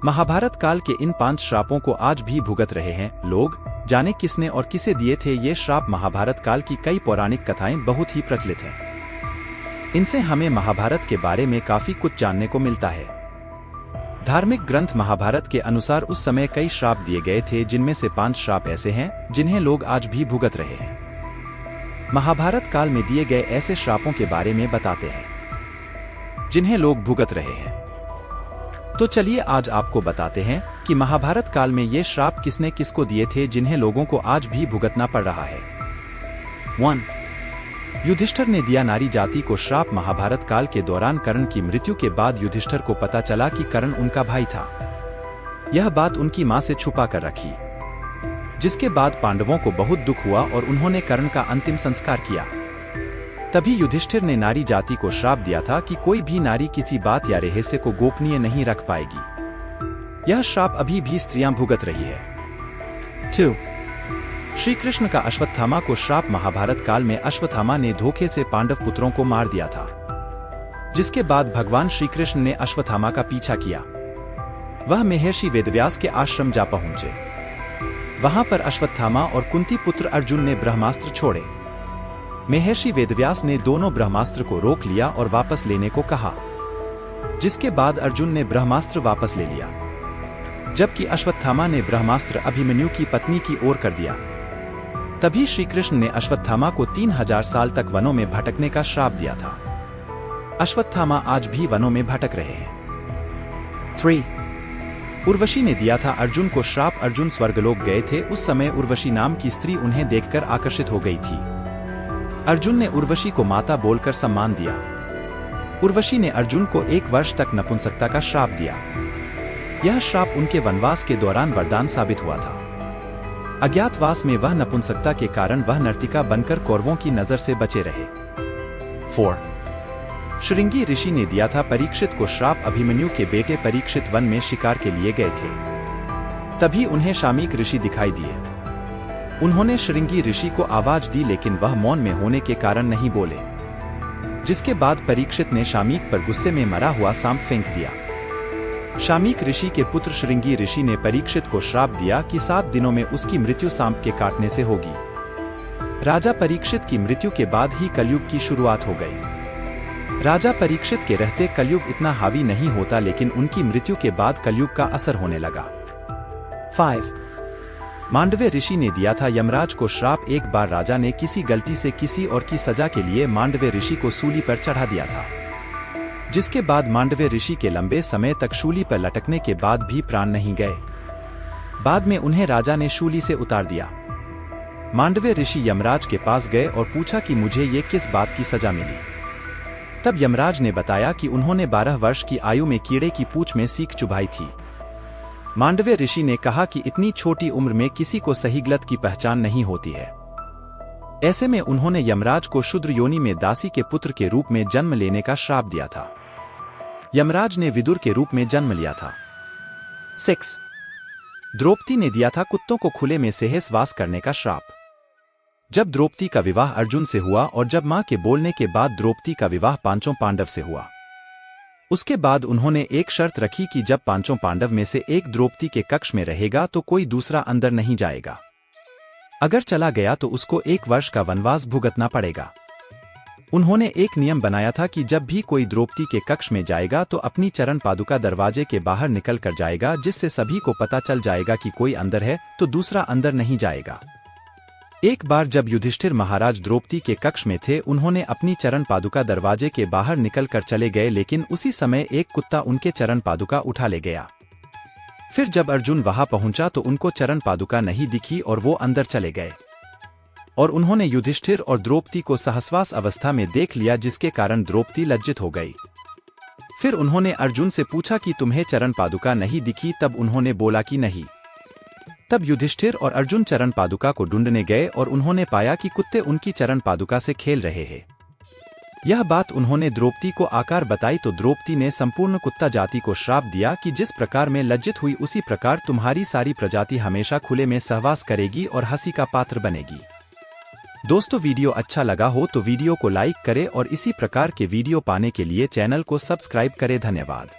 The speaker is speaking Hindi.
महाभारत काल के इन 5 श्रापों को आज भी भुगत रहे हैं लोग। जाने किसने और किसे दिए थे ये श्राप। महाभारत काल की कई पौराणिक कथाएं बहुत ही प्रचलित हैं। इनसे हमें महाभारत के बारे में काफी कुछ जानने को मिलता है। धार्मिक ग्रंथ महाभारत के अनुसार उस समय कई श्राप दिए गए थे, जिनमें से 5 श्राप ऐसे हैं जिन्हें लोग आज भी भुगत रहे हैं। महाभारत काल में दिए गए ऐसे श्रापों के बारे में बताते हैं जिन्हें लोग भुगत रहे हैं। तो चलिए आज आपको बताते हैं कि महाभारत काल में ये श्राप किसने किसको दिए थे जिन्हें लोगों को आज भी भुगतना पड़ रहा है। 1. युधिष्ठिर ने दिया नारी जाति को श्राप। महाभारत काल के दौरान कर्ण की मृत्यु के बाद युधिष्ठिर को पता चला कि कर्ण उनका भाई था। यह बात उनकी मां से छुपा कर रखी, जिसके बाद पांडवों को बहुत दुख हुआ और उन्होंने कर्ण का अंतिम संस्कार किया। तभी युधिष्ठिर ने नारी जाति को श्राप दिया था कि कोई भी नारी किसी बात या रहस्य को गोपनीय नहीं रख पाएगी। यह श्राप अभी भी स्त्रियां भुगत रही है। 2. श्री कृष्ण का अश्वत्थामा को श्राप। महाभारत काल में अश्वत्थामा ने धोखे से पांडव पुत्रों को मार दिया था, जिसके बाद भगवान श्री कृष्ण ने अश्वत्थामा का पीछा किया। वह महर्षि वेदव्यास के आश्रम जा पहुंचे। वहां पर अश्वत्थामा और कुंती पुत्र अर्जुन ने ब्रह्मास्त्र छोड़े। महर्षि वेदव्यास ने दोनों ब्रह्मास्त्र को रोक लिया और वापस लेने को कहा, जिसके बाद अर्जुन ने ब्रह्मास्त्र वापस ले लिया, जबकि अश्वत्थामा ने ब्रह्मास्त्र अभिमन्यु की पत्नी की ओर कर दिया। तभी श्री कृष्ण ने अश्वत्थामा को 3000 साल तक वनों में भटकने का श्राप दिया था। अश्वत्थामा आज भी वनों में भटक रहे हैं। 3. उर्वशी ने दिया था अर्जुन को श्राप। अर्जुन स्वर्गलोक गए थे। उस समय उर्वशी नाम की स्त्री उन्हें देखकर आकर्षित हो गई थी। अर्जुन ने उर्वशी को माता बोलकर सम्मान दिया। उर्वशी ने अर्जुन को 1 वर्ष तक नपुंसकता का श्राप दिया। यह श्राप उनके वनवास के दौरान वरदान साबित हुआ था। अज्ञातवास में वह नपुंसकता के कारण वह नर्तिका बनकर कौरवों की नजर से बचे रहे। 4. श्रृंगी ऋषि ने दिया था परीक्षित को श्राप। अभिमन्यु के बेटे परीक्षित वन में शिकार के लिए गए थे। तभी उन्हें शामीक ऋषि दिखाई दिए। उन्होंने श्रृंगी ऋषि को आवाज दी, लेकिन वह मौन में होने के कारण नहीं बोले, जिसके बाद परीक्षित ने शामीक पर गुस्से में मरा हुआ सांप फेंक दिया। शामीक ऋषि के पुत्र श्रृंगी ऋषि ने परीक्षित को श्राप दिया कि 7 दिनों में उसकी मृत्यु सांप के काटने से होगी। राजा परीक्षित की मृत्यु के बाद ही कलयुग की शुरुआत हो गई। राजा परीक्षित के रहते कलयुग इतना हावी नहीं होता, लेकिन उनकी मृत्यु के बाद कलयुग का असर होने लगा। 5. मांडव्य ऋषि ने दिया था यमराज को श्राप। एक बार राजा ने किसी गलती से किसी और की सजा के लिए मांडव्य ऋषि को सूली पर चढ़ा दिया था, जिसके बाद मांडव्य ऋषि के लंबे समय तक शूली पर लटकने के बाद भी प्राण नहीं गए। बाद में उन्हें राजा ने शूली से उतार दिया। मांडव्य ऋषि यमराज के पास गए और पूछा कि मुझे ये किस बात की सजा मिली। तब यमराज ने बताया कि उन्होंने 12 वर्ष की आयु में कीड़े की पूंछ में सीख चुभाई थी। मांडव्य ऋषि ने कहा कि इतनी छोटी उम्र में किसी को सही गलत की पहचान नहीं होती है। ऐसे में उन्होंने यमराज को शूद्र योनि में दासी के पुत्र के रूप में जन्म लेने का श्राप दिया था। यमराज ने विदुर के रूप में जन्म लिया था। 6. द्रौपदी ने दिया था कुत्तों को खुले में सहवास करने का श्राप। जब द्रौपदी का विवाह अर्जुन से हुआ और जब मां के बोलने के बाद द्रौपदी का विवाह 5 पांडव से हुआ, उसके बाद उन्होंने एक शर्त रखी कि जब 5 पांडव में से एक द्रौपदी के कक्ष में रहेगा तो कोई दूसरा अंदर नहीं जाएगा। अगर चला गया तो उसको 1 वर्ष का वनवास भुगतना पड़ेगा। उन्होंने एक नियम बनाया था कि जब भी कोई द्रौपदी के कक्ष में जाएगा तो अपनी चरण पादुका दरवाजे के बाहर निकल कर जाएगा, जिससे सभी को पता चल जाएगा कि कोई अंदर है तो दूसरा अंदर नहीं जाएगा। एक बार जब युधिष्ठिर महाराज द्रौपदी के कक्ष में थे, उन्होंने अपनी चरण पादुका दरवाजे के बाहर निकल कर चले गए, लेकिन उसी समय एक कुत्ता उनके चरण पादुका उठा ले गया। फिर जब अर्जुन वहां पहुंचा तो उनको चरण पादुका नहीं दिखी और वो अंदर चले गए, और उन्होंने युधिष्ठिर और द्रौपदी को सहस्वास अवस्था में देख लिया, जिसके कारण द्रौपदी लज्जित हो गई। फिर उन्होंने अर्जुन से पूछा कि तुम्हें चरण पादुका नहीं दिखी? तब उन्होंने बोला कि नहीं। तब युधिष्ठिर और अर्जुन चरण पादुका को ढूंढने गए और उन्होंने पाया कि कुत्ते उनकी चरण पादुका से खेल रहे हैं। यह बात उन्होंने द्रौपदी को आकर बताई तो द्रौपदी ने संपूर्ण कुत्ता जाति को श्राप दिया कि जिस प्रकार मैं लज्जित हुई उसी प्रकार तुम्हारी सारी प्रजाति हमेशा खुले में सहवास करेगी और हंसी का पात्र बनेगी। दोस्तों, वीडियो अच्छा लगा हो तो वीडियो को लाइक करें और इसी प्रकार के वीडियो पाने के लिए चैनल को सब्सक्राइब करें। धन्यवाद।